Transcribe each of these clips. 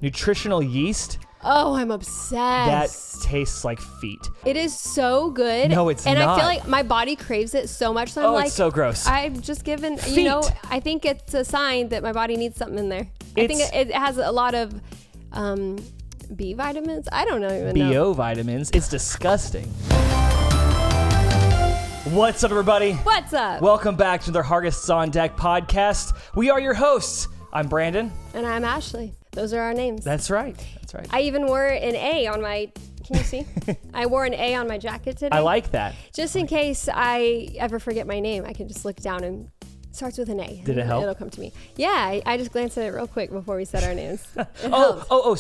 nutritional yeast. Oh, I'm obsessed. That tastes like feet. It is so good. No, it's and not. I feel like my body craves it so much. So I'm like, it's so gross. I've just given, Feet. I think it's a sign that my body needs something in there. I think it has a lot of B vitamins. I don't even know. BO vitamins. It's disgusting. What's up, everybody? What's up? Welcome back to the Hargests On Deck podcast. We are your hosts. I'm Brandon. And I'm Ashley. Those are our names. That's right. I even wore an A on my, can you see? I wore an A on my jacket today. I like that. Just in case I ever forget my name, I can just look down and it starts with an A. Did it help? It'll come to me. Yeah, I just glanced at it real quick before we said our names.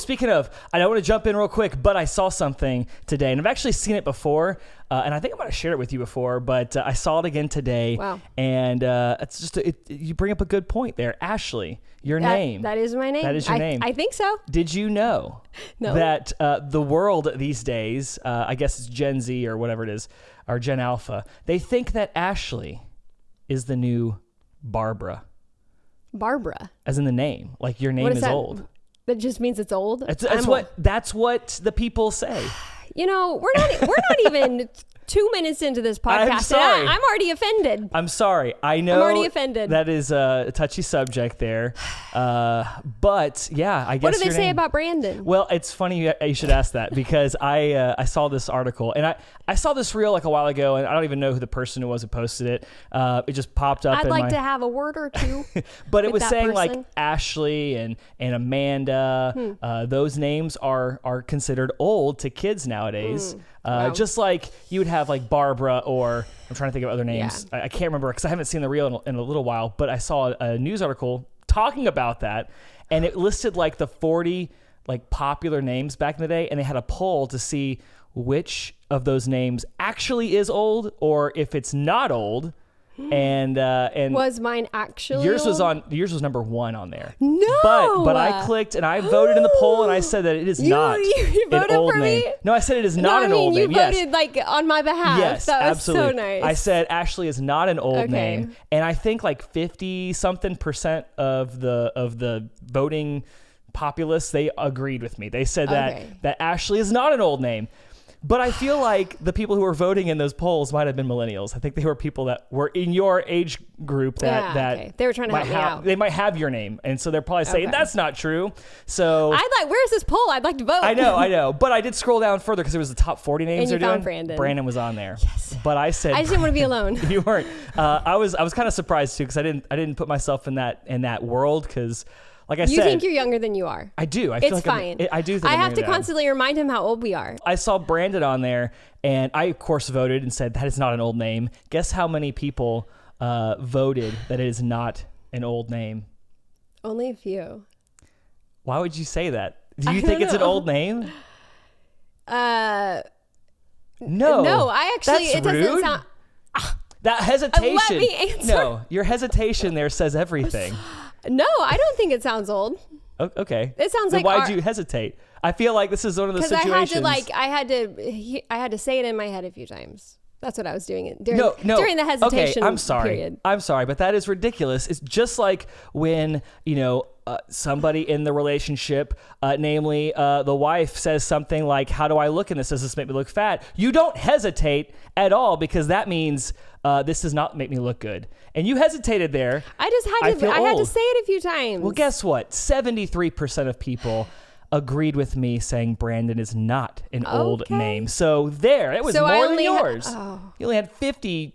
Speaking of, I don't want to jump in real quick, but I saw something today, and I've actually seen it before, and I think I might have shared it with you before, but I saw it again today. Wow. And it's just, you bring up a good point there. Ashley, your name. That is my name. That is your name. I think so. Did you know that the world these days, I guess it's Gen Z or whatever it is, or Gen Alpha, they think that Ashley is the new Barbara. Barbara? As in the name. Like your name is old. That just means it's old? That's what the people say. You know, we're not even 2 minutes into this podcast. I'm sorry. I'm already offended. I'm sorry. I know. I'm already offended. That is a touchy subject there. But yeah, I guess. What do they say about Brandon? Well, it's funny you should ask that because I saw this article and I saw this reel like a while ago and I don't even know who the person who posted it. It just popped up. I'd like to have a word or two. But it was saying person. like Ashley and Amanda. Those names are considered old to kids nowadays. Wow. Just like you would have like Barbara or I'm trying to think of other names. Yeah. I can't remember because I haven't seen the reel in a little while, but I saw a news article talking about that and it listed like the 40 like popular names back in the day and they had a poll to see which of those names actually is old or if it's not old. And was mine actually yours old? Yours was number 1 on there. No, but I clicked and I voted in the poll and I said that it is not you voted an old for name. me? No, I said it is not an old name. You voted like on my behalf. Yes, that was absolutely. so nice. I said Ashley is not an old name, and I think like 50-something% of the voting populace they agreed with me. They said that Ashley is not an old name. But I feel like the people who were voting in those polls might have been millennials. I think they were people that were in your age group that they were trying to help me out. They might have your name, and so they're probably saying that's not true. So where's this poll? I'd like to vote. I know. But I did scroll down further because it was the top 40 names and they're doing. Brandon. Brandon was on there. Yes. But I said I just didn't want to be alone. You weren't. I was kind of surprised too because I didn't put myself in that world because. Like I said, you think you're younger than you are. I do. I feel like it's fine. I do think I have to constantly remind him how old we are. I saw Brandon on there, and I, of course, voted and said that is not an old name. Guess how many people voted that it is not an old name? Only a few. Why would you say that? Do you think it's an old name? No. No, I actually, it doesn't sound... That hesitation. Let me answer. No, your hesitation there says everything. No, I don't think it sounds old. Okay. It sounds then like why'd you hesitate? I feel like this is one of those situations. Because I had to say it in my head a few times. That's what I was doing during the hesitation. Okay, I'm sorry. Period. I'm sorry, but that is ridiculous. It's just like when somebody in the relationship, namely the wife, says something like, "How do I look in this? Does this make me look fat?" You don't hesitate at all because that means this does not make me look good. And you hesitated there. I had to say it a few times. Well, guess what? 73% of people agreed with me saying Brandon is not an old name. So there, it was more than yours. You only had 52%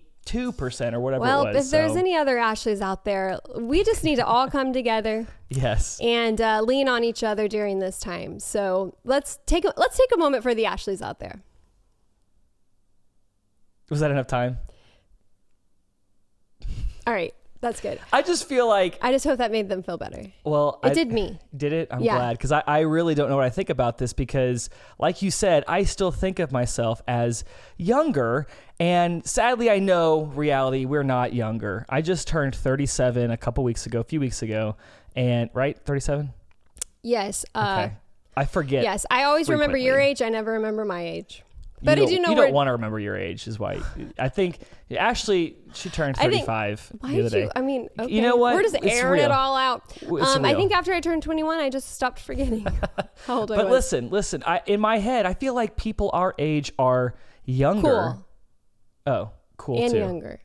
or whatever it was. Well, if there's any other Ashleys out there, we just need to all come together. Yes. And lean on each other during this time. So let's take a moment for the Ashleys out there. Was that enough time? All right. That's good. I just feel like... I just hope that made them feel better. Well, it did me. Did it? I'm glad. Because I really don't know what I think about this because, like you said, I still think of myself as younger. And sadly, I know reality, we're not younger. I just turned 37 a few weeks ago. And, right? 37? Yes. Okay. I forget. Yes. I always remember your age. I never remember my age. But I do know you don't want to remember your age, is why. I think Ashley, she turned 35 the other day. I mean, okay. You know what? We're just airing it all out. I think real. after I turned 21, I just stopped forgetting how old I But was. listen. In my head, I feel like people our age are younger. Cool. Oh, cool And too. younger.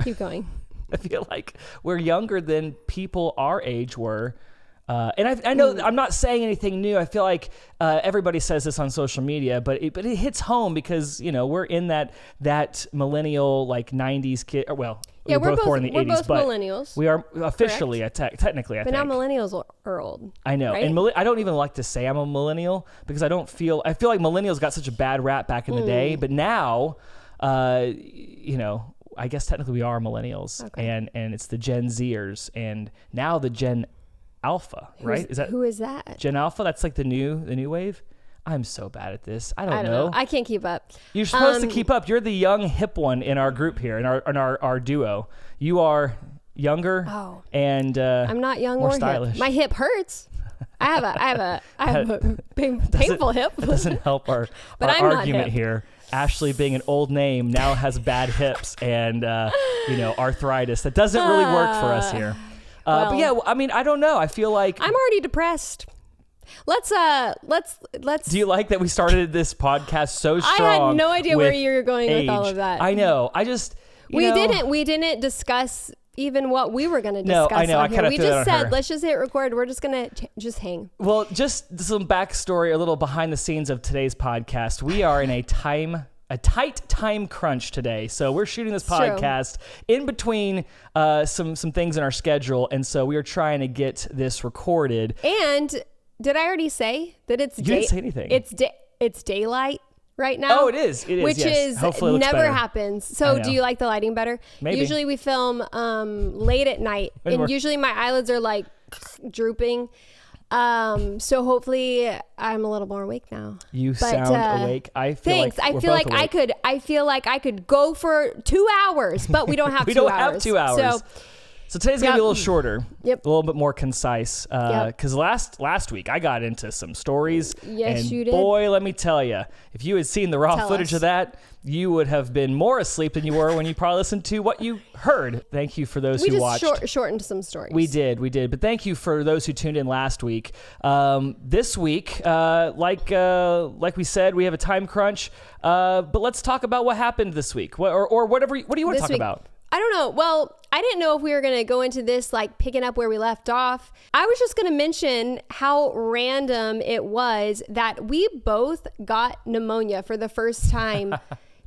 Keep going. I feel like we're younger than people our age were. And I know I'm not saying anything new. I feel like everybody says this on social media, but it hits home because, we're in that millennial, like 90s kid. Well, Yeah, we're both born in the 80s, both but millennials. we are officially, technically, I But think. now millennials are old. I know. right? And I don't even like to say I'm a millennial because I feel like millennials got such a bad rap back in the day, but now, I guess technically we are millennials, and it's the Gen Zers, and now the Gen Alpha, right? Who is that? Gen Alpha? That's like the new wave. I'm so bad at this. I don't know. I can't keep up. You're supposed to keep up. You're the young hip one in our group here, in our duo. You are younger and I'm not young more or stylish. hip. My hip hurts. I have a painful hip. That doesn't help our I'm not argument hip. here. Ashley, being an old name, now has bad hips and arthritis. That doesn't really work for us here. But yeah, I mean, I don't know. I feel like I'm already depressed. Let's. Do you like that we started this podcast so strong? I had no idea where with you were going age? with all of that. I know. I just We didn't discuss even what we were going to discuss. No, I know. On I here. kinda We threw that just on said, her. let's just hit record. We're just going to just hang. Well, just some backstory, a little behind the scenes of today's podcast. We are in a tight time crunch today. So we're shooting this podcast in between some things in our schedule. And so we are trying to get this recorded. And did I already say that it's You didn't say anything. It's daylight right now. Oh, it is. It is. Which yes. is Hopefully it looks never better. happens. I So know. do you like the lighting better? Maybe. Usually we film late at night. And usually my eyelids are like drooping. So hopefully I'm a little more awake now. You sound awake. I feel thanks. like I feel like I could go for 2 hours, but we don't have we 2 don't hours. have 2 hours. So today's going to be a little shorter, a little bit more concise, because last week I got into some stories, Yes, and you did. boy, let me tell you, if you had seen the raw Tell footage us. of that, you would have been more asleep than you were when you probably listened to what you heard. Thank you for those We who watched. just shortened some stories. We did. But thank you for those who tuned in last week. This week, like we said, we have a time crunch, but let's talk about what happened this week, or whatever. What do you want to talk about? I don't know. Well, I didn't know if we were going to go into this like picking up where we left off. I was just going to mention how random it was that we both got pneumonia for the first time,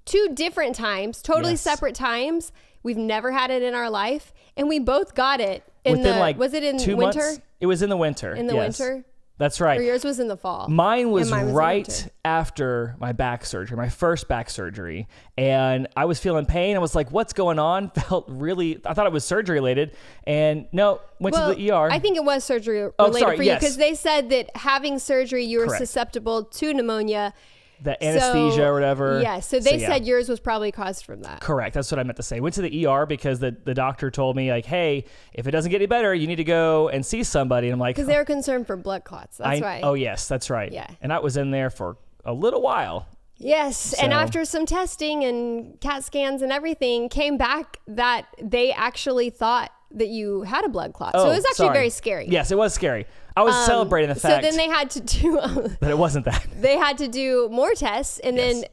2 different times, totally separate times. We've never had it in our life, and we both got it was it in 2 winter? months? It was in the winter. In the winter? That's right. Or yours was in the fall? Mine was in the right winter. after my back surgery, my first back surgery. And I was feeling pain. I was like, what's going on? I thought it was surgery related. And no, went to the ER. I think it was surgery related for you yes. because they said that having surgery, you were Correct. susceptible to pneumonia. The anesthesia or whatever. Yeah, so they said yours was probably caused from that. Correct. That's what I meant to say. Went to the ER because the doctor told me, like, hey, if it doesn't get any better, you need to go and see somebody. And I'm like, Because they were concerned for blood clots. That's right. Oh, yes, that's right. Yeah. And I was in there for a little while. Yes, and after some testing and CAT scans and everything, came back that they actually thought that you had a blood clot. So it was actually very scary. Yes, it was scary. I was celebrating the fact So then they had to do that it wasn't that. they had to do more tests, and then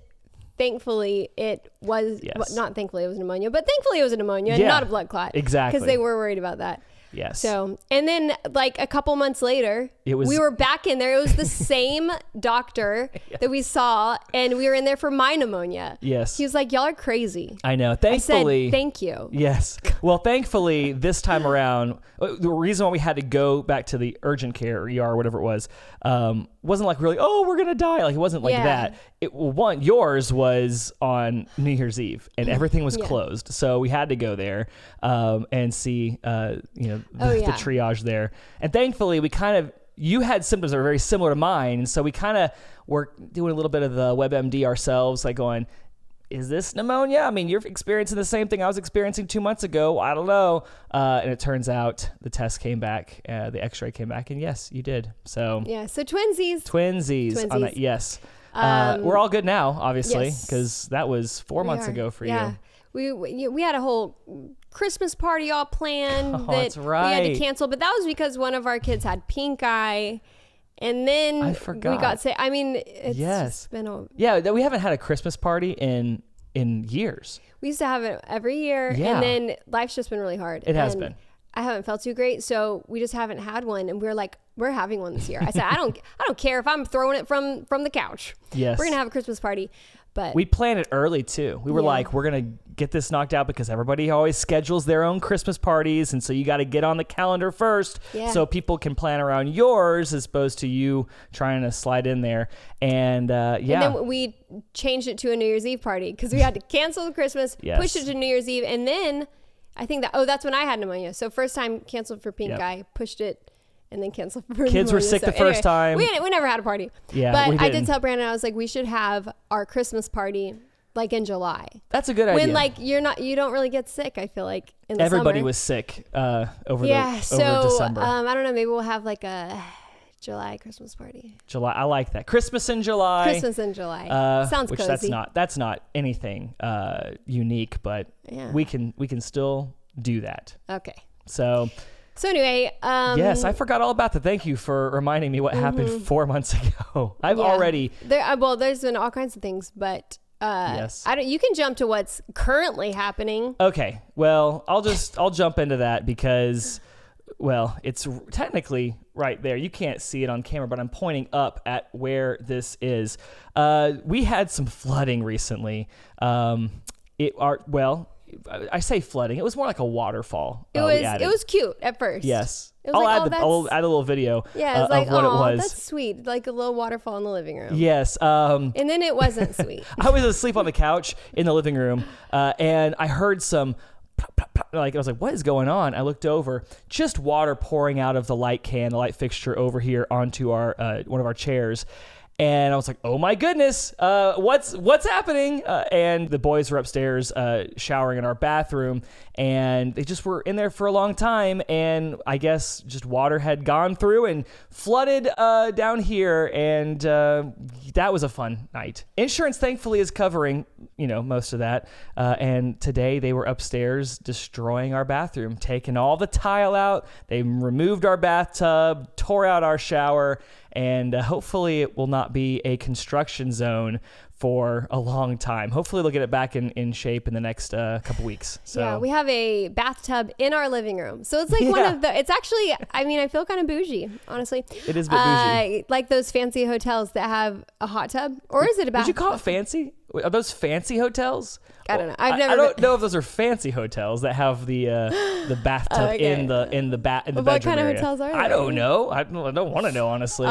thankfully it was not thankfully it was pneumonia, but thankfully it was a pneumonia and not a blood clot. Exactly. Because they were worried about that. Yes. So, and then like a couple months later, we were back in there. It was the same doctor that we saw, and we were in there for my pneumonia. Yes. He was like, y'all are crazy. I know. Thankfully. I said, thank you. Yes. Well, thankfully, this time around, the reason why we had to go back to the urgent care or ER or whatever it was, wasn't like really, oh, we're going to die. Like, it wasn't like that. Yours was on New Year's Eve, and everything was closed. So we had to go there and see, the triage there. And thankfully, you had symptoms that were very similar to mine. And so we kind of were doing a little bit of the WebMD ourselves, like going, is this pneumonia? I mean, you're experiencing the same thing I was experiencing 2 months ago. I don't know. And it turns out the test came back, the x-ray came back, and yes, you did. So yeah, so twinsies. On that, yes. We're all good now, obviously, Yes. because that was 4 months ago for you. We had a whole Christmas party all planned that that's right. we had to cancel, but that was because one of our kids had pink eye, and then I forgot. we got sick. I mean, it's Yes. just been We haven't had a Christmas party in years. we used to have it every year, Yeah. and then life's just been really hard. It has and been. I haven't felt too great, so we just haven't had one, and we're like, we're having one this year. I said, I don't care if I'm throwing it from the couch. Yes. We're gonna have a Christmas party, but We planned it early too. We were like, we're going to get this knocked out because everybody always schedules their own Christmas parties. And so you got to get on the calendar first so people can plan around yours as opposed to you trying to slide in there. And And then we changed it to a New Year's Eve party because we had to cancel the Christmas, push it to New Year's Eve. And then I think that's when I had pneumonia. So first time canceled for pink eye, pushed it, and then canceled for Kids pneumonia. were sick the first time. We never had a party. Yeah, but we I didn't. did tell Brandon, I was like, we should have our Christmas party like in July. That's a good idea. When like you don't really get sick, I feel like in the Everybody summer. was sick over so December. I don't know, maybe we'll have like a July Christmas party. July, I like that. Christmas in July. Christmas in July. Sounds which cozy. that's not anything unique, but we can still do that. Okay. So anyway, yes, I forgot all about that. Thank you for reminding me what happened 4 months ago. Already there's been all kinds of things, but yes. you can jump to what's currently happening. Okay. Well, I'll jump into that because it's technically right there. You can't see it on camera, but I'm pointing up at where this is. We had some flooding recently. I say flooding. It was more like a waterfall. It was cute at first. Yes. It was I'll add a little video yeah, it's like, of what it oh, was. that's sweet. Like a little waterfall in the living room. Yes. And then it wasn't sweet. I was asleep on the couch in the living room, and I heard some plop, plop, plop. Like I was like, what is going on? I looked over, just water pouring out of the light fixture over here onto our one of our chairs. And I was like, oh my goodness, what's happening? And the boys were upstairs showering in our bathroom, and they just were in there for a long time. And I guess just water had gone through and flooded down here. And that was a fun night. Insurance, thankfully, is covering, most of that. And today they were upstairs destroying our bathroom, taking all the tile out. They removed our bathtub, tore out our shower. And hopefully it will not be a construction zone for a long time. Hopefully they'll get it back in shape in the next couple weeks. So yeah, we have a bathtub in our living room. So it's like it's actually, I feel kind of bougie, honestly. It is a bit bougie. Like those fancy hotels that have a hot tub, or is it a bathtub? Would you call it fancy? Are those fancy hotels? I don't know. I don't know if those are fancy hotels that have the bathtub in the bedroom What kind of area. hotels are they? I don't know. I don't want to know, honestly.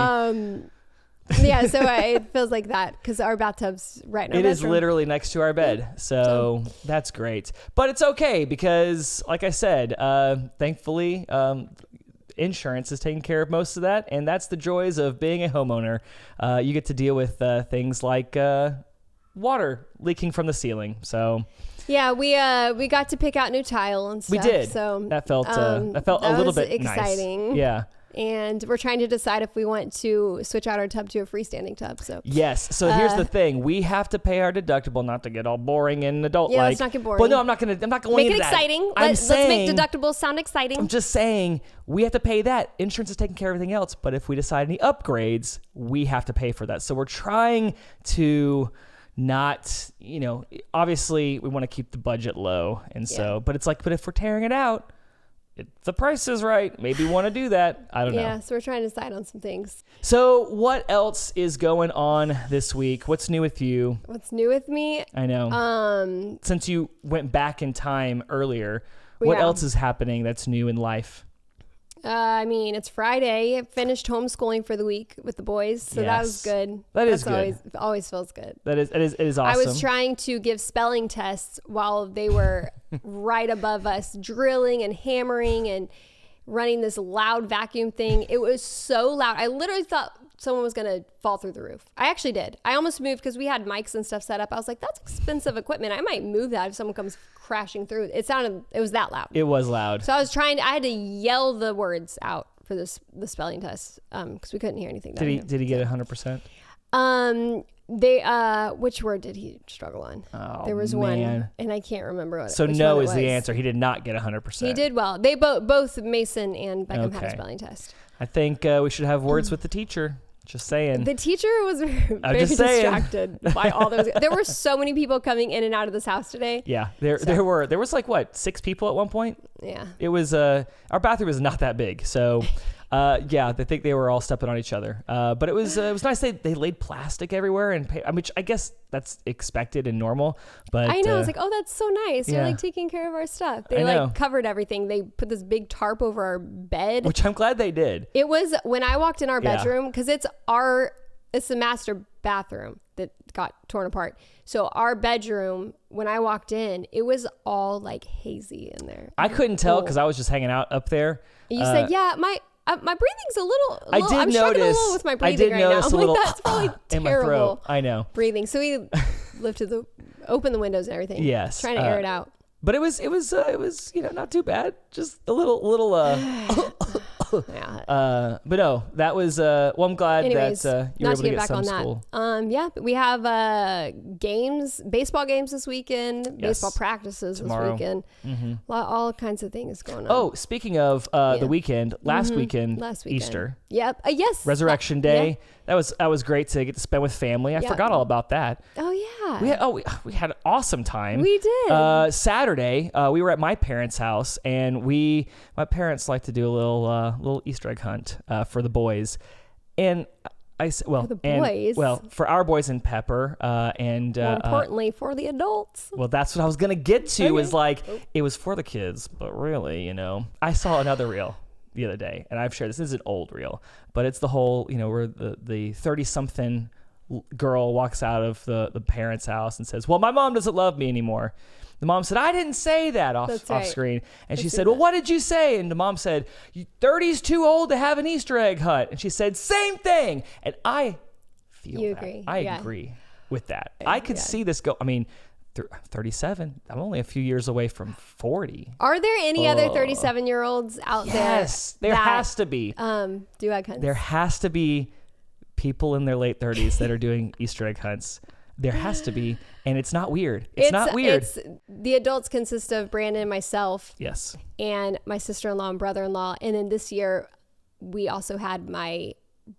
Yeah, so it feels like that because our bathtub's right in our bedroom. It is literally next to our bed, so that's great. But it's okay because, like I said, thankfully, insurance is taking care of most of that, and that's the joys of being a homeowner. You get to deal with things like water leaking from the ceiling. So yeah, we got to pick out new tile and stuff. we did. So that felt a little bit exciting. Nice. Yeah. And we're trying to decide if we want to switch out our tub to a freestanding tub. So yes. So here's the thing: we have to pay our deductible. Not to get all boring and adult-like. Yeah, let's not get boring. But no, I'm not going into that. Make it exciting. Let's make deductibles sound exciting. I'm just saying we have to pay that. Insurance is taking care of everything else. But if we decide any upgrades, we have to pay for that. So we're trying to not, obviously we want to keep the budget low, and so. But it's like, but if we're tearing it out. If the price is right, maybe want to do that. I don't know. Yeah, so we're trying to decide on some things. So what else is going on this week? What's new with you? What's new with me? I know. Since you went back in time earlier, what else is happening that's new in life? It's Friday. I finished homeschooling for the week with the boys, so that was good. That's good. Always feels good. It is awesome. I was trying to give spelling tests while they were right above us, drilling and hammering and running this loud vacuum thing. It was so loud. I literally thought someone was going to fall through the roof. I actually did. I almost moved because we had mics and stuff set up. I was like, that's expensive equipment. I might move that if someone comes crashing through. It was that loud. It was loud. So I had to yell the words out for the spelling test because we couldn't hear anything. Did he get 100%? Which word did he struggle on? Oh, there was one, and I can't remember what. So no is the answer. He did not get 100%. He did well. They both Mason and Beckham had a spelling test. I think we should have words with the teacher. Just saying. The teacher was very distracted by all those. There were so many people coming in and out of this house today. Yeah, there was like 6 people at one point. Yeah, it was our bathroom is not that big, so yeah, I think they were all stepping on each other. But it was nice. They laid plastic everywhere, and which I guess that's expected and normal. But I know it's like, oh, that's so nice. Yeah. You're like taking care of our stuff. They like covered everything. They put this big tarp over our bed, which I'm glad they did. It was when I walked in our bedroom, because it's the master bathroom that got torn apart. So our bedroom, when I walked in, it was all like hazy in there. I couldn't tell because I was just hanging out up there. You said, yeah, my breathing's a little. I did I'm struggling a little with my breathing right now. I'm like, that's probably in terrible. My throat. I know. Breathing. So we opened the windows and everything. Yes. Trying to air it out. But it was not too bad. Just a little yeah. But no, that was well, I'm glad Anyways, that you were able to get back some on school. That. Yeah, we have baseball games this weekend, baseball practices tomorrow. This weekend. Mm-hmm. All kinds of things going on. Oh, speaking of the weekend, last weekend, Easter. Yep. Yes. Resurrection Day. Yeah. That was great to get to spend with family. I forgot all about that. Oh yeah. We had an awesome time. We did. Saturday, we were at my parents' house, and my parents like to do a little Easter egg hunt for the boys, and I said, well, for the boys. For our boys and Pepper, and more importantly for the adults. Well, that's what I was gonna get to. Okay. Is like it was for the kids, but really, I saw another reel the other day, and I've shared this. This is an old reel, but it's the whole, where the 30-something girl walks out of the parents' house and says, "Well, my mom doesn't love me anymore." The mom said, "I didn't say that off screen." And she said, "Well, what did you say?" And the mom said, 30's too old to have an Easter egg hunt. And she said, "Same thing." And I feel you that. Agree. I agree with that. I could see this go. I mean, 37. I'm only a few years away from 40. Are there any other 37-year-olds out there? Yes, there has to be. Do egg hunts. There has to be people in their late 30s that are doing Easter egg hunts. There has to be, and it's not weird. It's not weird. The adults consist of Brandon and myself. Yes. And my sister-in-law and brother-in-law. And then this year, we also had my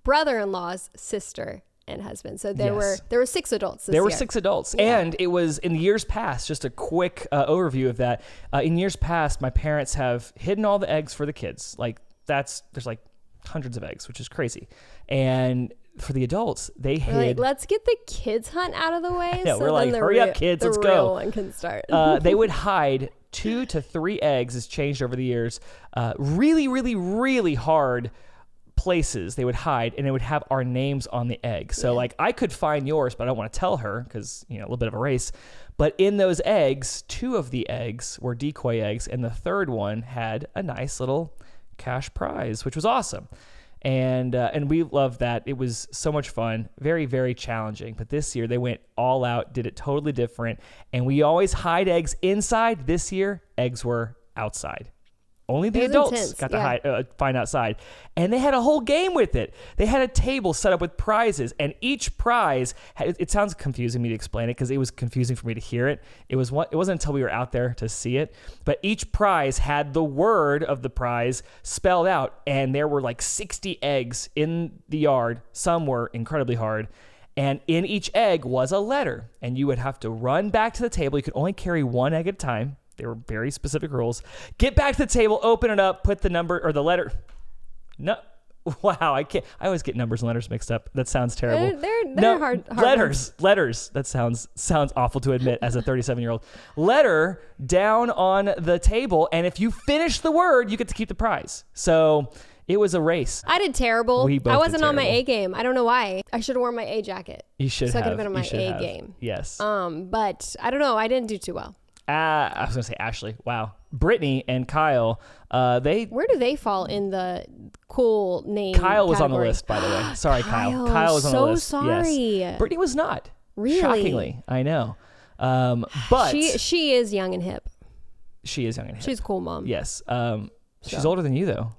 brother-in-law's sister and husband. So there were 6 adults this year. There were 6 adults. Yeah. And it was in years past, just a quick overview of that. In years past, my parents have hidden all the eggs for the kids. There's hundreds of eggs, which is crazy. And for the adults, they hid. Let's get the kids hunt out of the way. Yeah, we're like, hurry up, kids, let's go. The real one can start. They would hide 2 to 3 eggs. It's changed over the years. Really, really, really hard places they would hide, and it would have our names on the egg. So I could find yours, but I don't want to tell her because a little bit of a race. But in those eggs, 2 of the eggs were decoy eggs, and the third one had a nice little cash prize, which was awesome. And we loved that. It was so much fun, very, very challenging. But this year they went all out, did it totally different. And we always hide eggs inside. This year, eggs were outside. Only the adults got to find outside. And they had a whole game with it. They had a table set up with prizes, and each prize it sounds confusing me to explain it because it was confusing for me to hear it. It wasn't until we were out there to see it. But each prize had the word of the prize spelled out, and there were 60 eggs in the yard. Some were incredibly hard. And in each egg was a letter, and you would have to run back to the table. You could only carry 1 egg at a time. There were very specific rules. Get back to the table, open it up, put the number or the letter. No, wow, I can't. I always get numbers and letters mixed up. That sounds terrible. They're hard letters. That sounds awful to admit as a 37-year-old. Letter down on the table, and if you finish the word, you get to keep the prize. So it was a race. I did terrible. I wasn't on my A game. I don't know why. I should have worn my A jacket. You should have. So I could have been on my A game. Yes. But I don't know. I didn't do too well. I was going to say Ashley. Wow. Brittany and Kyle, where do they fall in the cool name Kyle was category? On the list, by the way. Sorry, Kyle. Kyle was on the list. So sorry. Yes. Brittany was not. Really? Shockingly. I know. But she is young and hip. She is young and hip. She's a cool mom. Yes. She's older than you, though.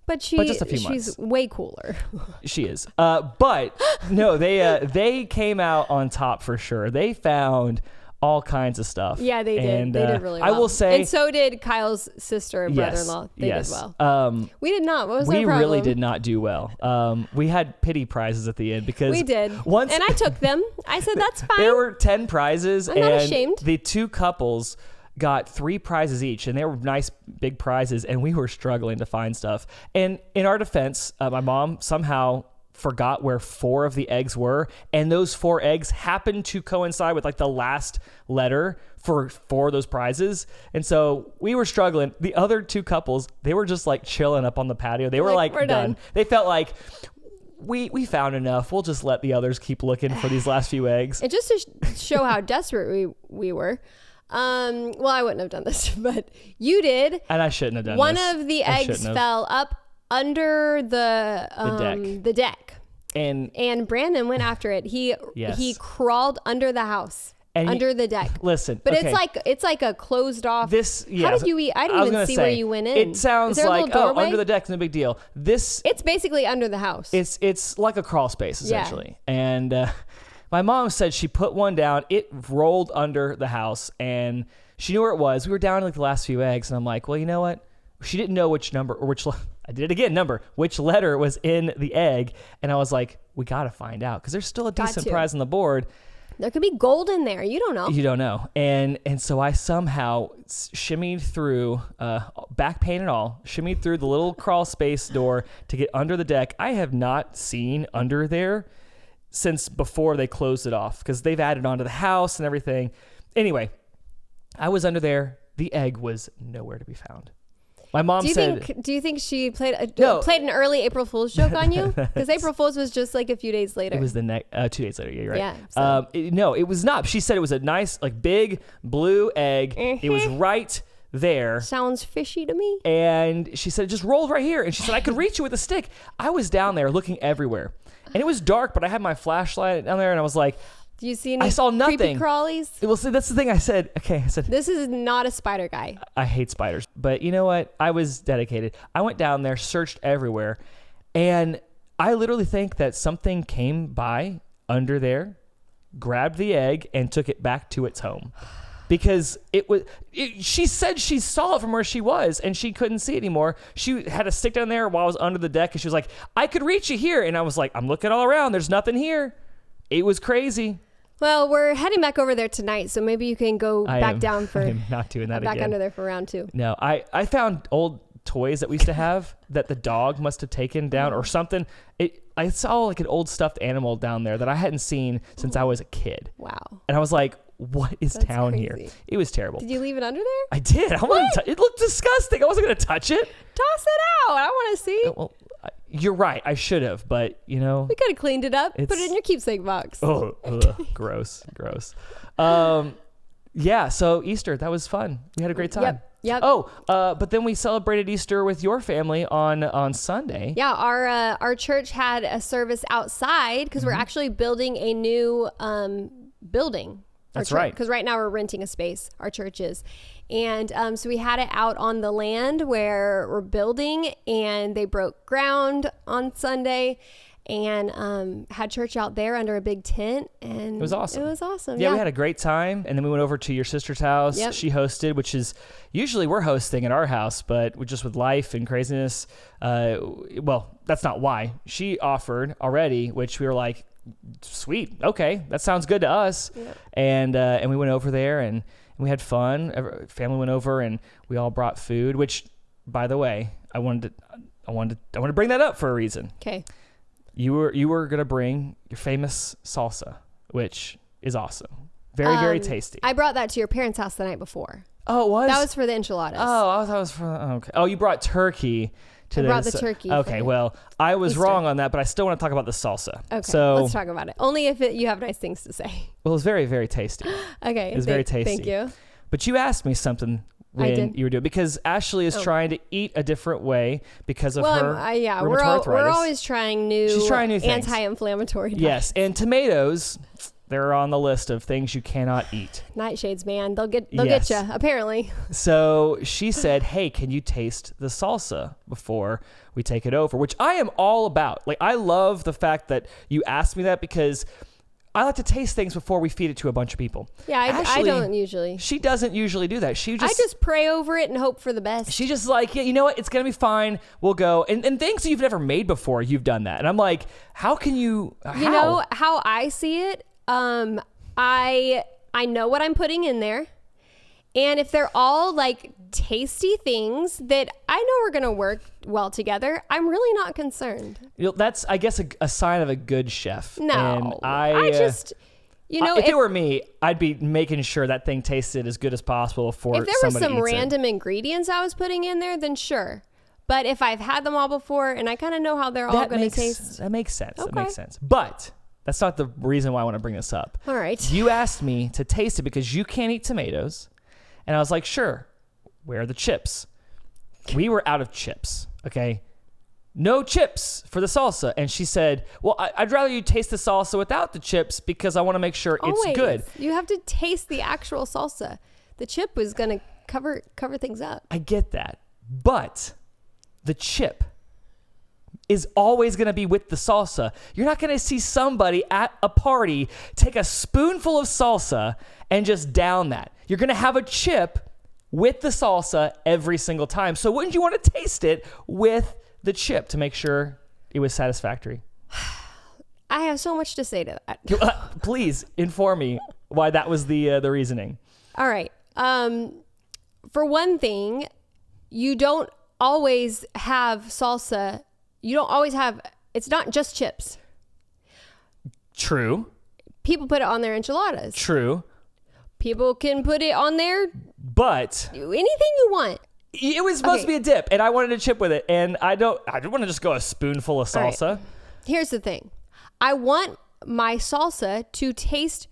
But just a few months. She's way cooler. She is. But no, they came out on top for sure. They found all kinds of stuff. Yeah, they did. And, they did really well. I will say, and so did Kyle's sister and brother-in-law. They did well. We did not. What was our problem? We really did not do well. We had pity prizes at the end because we did. And I took them. I said that's fine. There were 10 prizes, I'm not ashamed. The two couples got 3 prizes each, and they were nice big prizes, and we were struggling to find stuff. And in our defense, my mom somehow forgot where 4 of the eggs were, and those 4 eggs happened to coincide with like the last letter for 4 of those prizes. And so we were struggling. The other 2 couples, they were just like chilling up on the patio. They were like we're done. They felt like we found enough. We'll just let the others keep looking for these last few eggs. And just to show how desperate we were. Well, I wouldn't have done this, but you did. And I shouldn't have done One this. of the eggs fell up under the deck. And Brandon went after it. He crawled under the house, under the deck. Listen, but okay. it's like a closed off. How did you eat? I didn't even see where you went in. It sounds like under the deck's no big deal. It's basically under the house. It's like a crawl space essentially. Yeah. And my mom said she put one down. It rolled under the house, and she knew where it was. We were down to like the last few eggs, and I'm like, well, you know what? She didn't know which number or which. I did it again. Which letter was in the egg, and I was like, we got to find out because there's still a decent prize on the board. There could be gold in there. You don't know. You don't know. And so I somehow shimmied through, back pain and all, shimmied through the little crawl space door to get under the deck. I have not seen under there since before they closed it off because they've added onto the house and everything. Anyway, I was under there. The egg was nowhere to be found. My mom said... Do you think she played an early April Fool's joke on you? Because April Fool's was just like a few days later. It was the next 2 days later. Yeah, you're right. Yeah, so. No, it was not. She said it was a nice, like, big blue egg. It was right there. Sounds fishy to me. And she said, it just rolled right here. And she said, I could reach it with a stick. I was down there looking everywhere. And it was dark, but I had my flashlight down there, and I was like... Do you see any I saw nothing. creepy crawlies? Well, see, that's the thing I said. Okay, I said... This is not a spider guy. I hate spiders. But you know what? I was dedicated. I went down there, searched everywhere, and I literally think that something came by under there, grabbed the egg, and took it back to its home. Because she said she saw it from where she was, and she couldn't see it anymore. She had a stick down there while I was under the deck, and she was like, I could reach you here. And I was like, I'm looking all around. There's nothing here. It was crazy. Well, we're heading back over there tonight, so maybe you can go back down for... I'm not doing that back again. Under there for round 2. No, I found old toys that we used to have that the dog must have taken down or something. I saw like an old stuffed animal down there that I hadn't seen since I was a kid. Wow. And I was like, what is That's down crazy. here? It was terrible. Did you leave it under there? I did. It looked disgusting. I wasn't going to touch it. Toss it out. I want to see. Well, you're right. I should have, but you know. We could have cleaned it up. Put it in your keepsake box. Oh, gross. Yeah, so Easter, that was fun. We had a great time. Yep. Oh, but then we celebrated Easter with your family on Sunday. Yeah, our church had a service outside because we're actually building a new building. That's right. Because right now we're renting a space, our church is. And so we had it out on the land where we're building, and they broke ground on Sunday and had church out there under a big tent. And it was awesome. Yeah, we had a great time. And then we went over to your sister's house. Yep. She hosted, which is usually we're hosting at our house, but just with life and craziness. Well, that's not why. She offered already, which we were like, sweet, okay, that sounds good to us. Yep. And we went over there and we had fun. Family went over and we all brought food, which, by the way, I wanted to bring that up for a reason. Okay. You were gonna bring your famous salsa, which is awesome, very tasty. I brought that to your parents' house the night before. Oh, it was? That was for the enchiladas. Oh, I thought it was for okay. Oh, you brought turkey. I brought the turkey. Okay, well, I was wrong on that, but I still want to talk about the salsa. Okay, so let's talk about it. Only if you have nice things to say. Well, it was very, very tasty. Okay, it was very tasty. Thank you. But you asked me something when you were doing, because Ashley is trying to eat a different way because of her rheumatoid arthritis. We're always trying new, She's trying new things. Anti-inflammatory diets. Yes, and tomatoes They're on the list of things you cannot eat. Nightshades, man. They'll get you, apparently. So she said, hey, can you taste the salsa before we take it over? Which I am all about. Like, I love the fact that you asked me that because I like to taste things before we feed it to a bunch of people. Yeah, I don't usually. She doesn't usually do that. I just pray over it and hope for the best. She's just like, yeah, you know what? It's going to be fine. We'll go. And things you've never made before, you've done that. And I'm like, how can you? You know how I see it? I know what I'm putting in there. And if they're all like tasty things that I know are going to work well together, I'm really not concerned. That's, I guess, a sign of a good chef. No, and I just, if it were me, I'd be making sure that thing tasted as good as possible for somebody. If there were some random ingredients I was putting in there, then sure. But if I've had them all before and I kind of know how they're all going to taste. That makes sense. Okay. That makes sense. But that's not the reason why I want to bring this up. All right. You asked me to taste it because you can't eat tomatoes. And I was like, sure, where are the chips? We were out of chips, okay? No chips for the salsa. And she said, well, I'd rather you taste the salsa without the chips because I want to make sure it's good. You have to taste the actual salsa. The chip was going to cover things up. I get that. But the chip is always going to be with the salsa. You're not going to see somebody at a party take a spoonful of salsa and just down that. You're going to have a chip with the salsa every single time. So wouldn't you want to taste it with the chip to make sure it was satisfactory? I have so much to say to that. Please inform me why that was the reasoning. All right. For one thing, you don't always have salsa. You don't always have, it's not just chips. True. People put it on their enchiladas. True. People can put it on there. But anything you want. It was supposed to be a dip, and I wanted a chip with it, and I didn't want to just go a spoonful of salsa. Right. Here's the thing. I want my salsa to taste,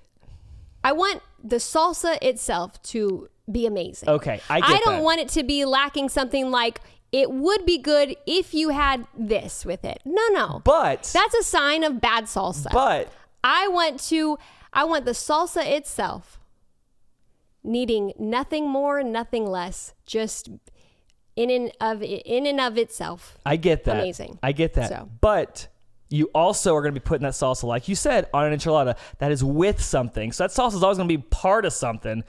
I want the salsa itself to be amazing. Okay, I don't want it to be lacking something like, it would be good if you had this with it. No. But that's a sign of bad salsa. But I want the salsa itself needing nothing more, nothing less, just in and of itself. I get that. Amazing. I get that. So. But you also are going to be putting that salsa, like you said, on an enchilada that is with something. So that salsa is always going to be part of something.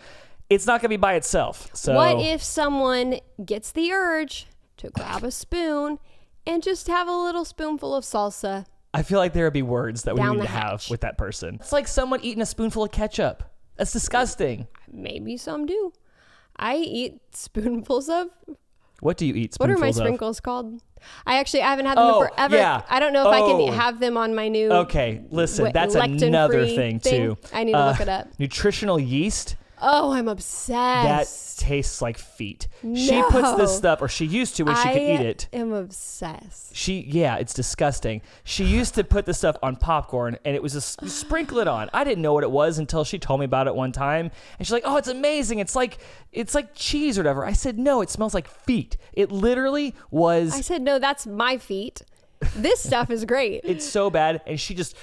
It's not going to be by itself. So what if someone gets the urge to grab a spoon and just have a little spoonful of salsa? I feel like there would be words that we need to have hatch. with that person. It's like someone eating a spoonful of ketchup. That's disgusting. Maybe some do. I eat spoonfuls of. What do you eat? What are my sprinkles called? I haven't had them in forever. Yeah. I don't know if I can have them on my new. Okay, listen, that's another thing too. I need to look it up. Nutritional yeast. Oh, I'm obsessed. That tastes like feet. No. She puts this stuff, or she used to when she could eat it. I am obsessed. It's disgusting. She used to put this stuff on popcorn, and it was just sprinkle it on. I didn't know what it was until she told me about it one time, and she's like, "Oh, it's amazing. It's like cheese or whatever." I said, "No, it smells like feet." It literally was. I said, "No, that's my feet. This stuff is great." It's so bad, and she just.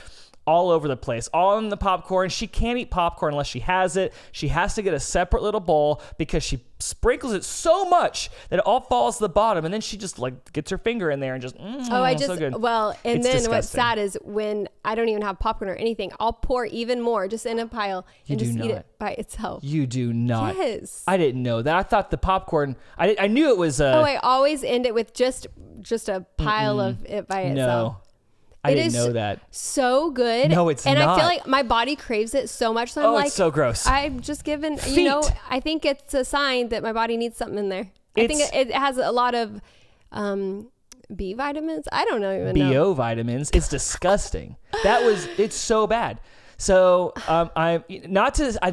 All over the place, all in the popcorn. She can't eat popcorn unless she has it. She has to get a separate little bowl because she sprinkles it so much that it all falls to the bottom, and then she just like gets her finger in there and just. So good. Well, and it's then disgusting. What's sad is when I don't even have popcorn or anything, I'll pour even more just in a pile and just eat it by itself. You do not. Yes. I didn't know that. I thought the popcorn. I knew it was. I always end it with just a pile of it by itself. No. I didn't know that. So good. No, it's not. And I feel like my body craves it so much. So I'm like, it's so gross. I'm just given, Feet. I think it's a sign that my body needs something in there. I think it has a lot of B vitamins. I don't know. BO vitamins. It's disgusting. It's so bad. So I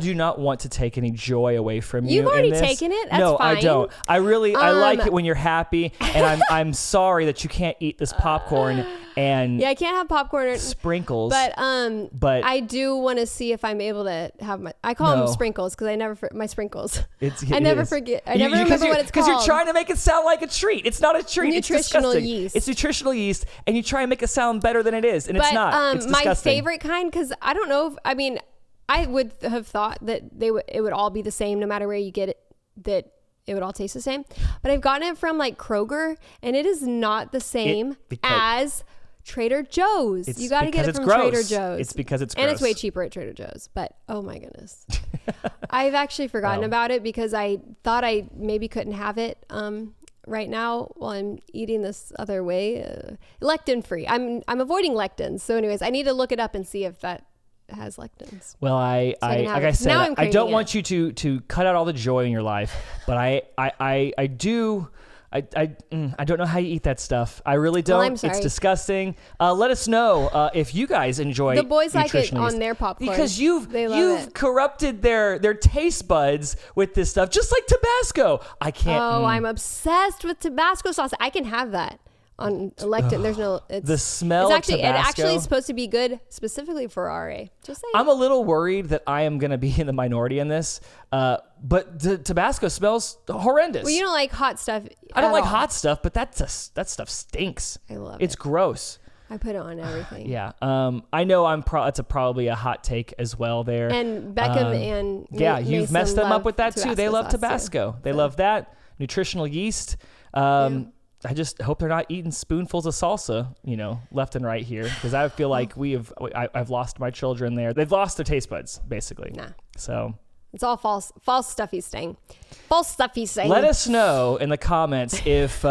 do not want to take any joy away from you. You've already in this. taken it. That's no, fine. I don't. I like it when you're happy, and I'm sorry that you can't eat this popcorn and I can't have popcorn or sprinkles. But I do want to see if I'm able to have I call them sprinkles because I never my sprinkles. I never forget. I never remember what it's called. Because you're trying to make it sound like a treat. It's not a treat. Nutritional it's yeast. It's nutritional yeast, and you try and make it sound better than it is, and it's not. It's disgusting. My favorite kind, because I don't know if I would have thought that it would all be the same no matter where you get it, that it would all taste the same. But I've gotten it from like Kroger, and it is not the same as Trader Joe's. You got to get it from Trader Joe's. It's because it's gross. And it's way cheaper at Trader Joe's. But oh my goodness. I've actually forgotten about it because I thought I maybe couldn't have it right now while I'm eating this other way. Lectin free. I'm avoiding lectins. So anyways, I need to look it up and see if that has lectins. Well, like I said, I don't want you to cut out all the joy in your life, but I do. I don't know how you eat that stuff. I really don't. Well, I'm sorry. It's disgusting. Let us know if you guys enjoy the boys like it nutritional yeast. on their popcorn because you've corrupted their taste buds with this stuff, just like Tabasco. I can't. Oh, I'm obsessed with Tabasco sauce. I can have that on lectin. There's no. The smell of Tabasco. It actually is supposed to be good specifically for RA. Just saying. I'm a little worried that I am going to be in the minority in this. But the Tabasco smells horrendous. Well, you don't like hot stuff. I don't like hot stuff, but that stuff stinks. I love it. It's gross. I put it on everything. Yeah. I know that's probably a hot take as well there. And Beckham and you've messed them up with that Tabasco too. They love Tabasco. They love that nutritional yeast. I just hope they're not eating spoonfuls of salsa, left and right here, because I feel like I've lost my children there. They've lost their taste buds, basically. Nah. So it's all false stuff he's saying. False stuff he's saying. Let us know in the comments if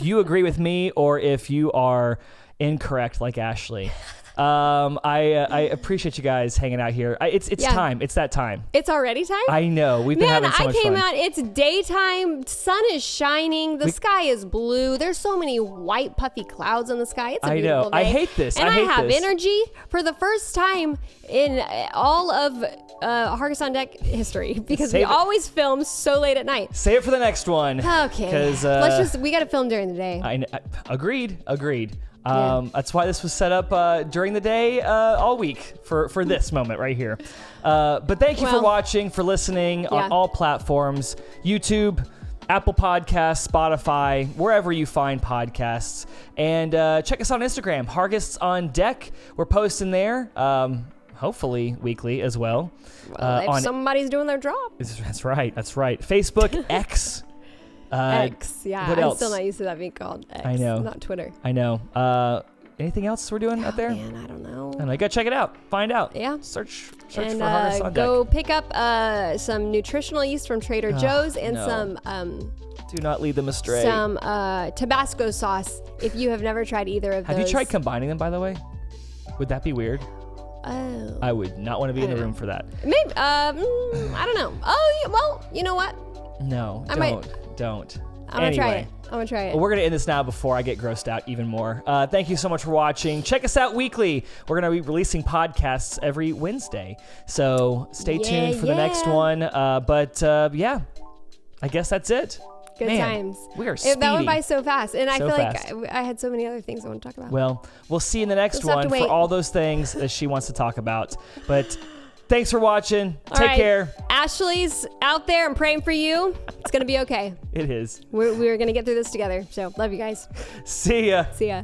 you agree with me or if you are incorrect like Ashley. I appreciate you guys hanging out here. It's time. It's that time. It's already time? I know. We've been having so much fun. out. It's daytime. Sun is shining. The sky is blue. There's so many white puffy clouds in the sky. It's a beautiful day. I hate this. And I have energy for the first time in all of Hargests On Deck history, because we always film so late at night. Save it for the next one. Okay. Because we got to film during the day. Agreed. That's why this was set up during the day all week for this moment right here. But thank you for watching, for listening on all platforms, YouTube, Apple Podcasts, Spotify, wherever you find podcasts. And check us on Instagram, Hargests On Deck. We're posting there, hopefully weekly as well. If somebody's doing their job. That's right. Facebook, X. X, yeah. What I'm else? still not used to that being called X. I know. Not Twitter. I know. Anything else we're doing out there? Man, I don't know. You gotta check it out. Find out. Yeah. Search and, for Hargests On Deck. Go pick up some nutritional yeast from Trader Joe's and some do not lead them astray. Some Tabasco sauce if you have never tried either of those. Have you tried combining them, by the way? Would that be weird? Oh. I would not want to be in the room for that. Maybe. I don't know. Oh, yeah, well, you know what? No, don't. I'm going to try it. Well, we're going to end this now before I get grossed out even more. Thank you so much for watching. Check us out weekly. We're going to be releasing podcasts every Wednesday. So stay tuned for the next one. But I guess that's it. Good times. We are speedy. That went by so fast. And I feel fast. like I had so many other things I want to talk about. Well, we'll see you in the next one for all those things that she wants to talk about. But thanks for watching. Take care. Ashley's out there. I'm praying for you. It's going to be okay. It is. We're going to get through this together. So love you guys. See ya. See ya.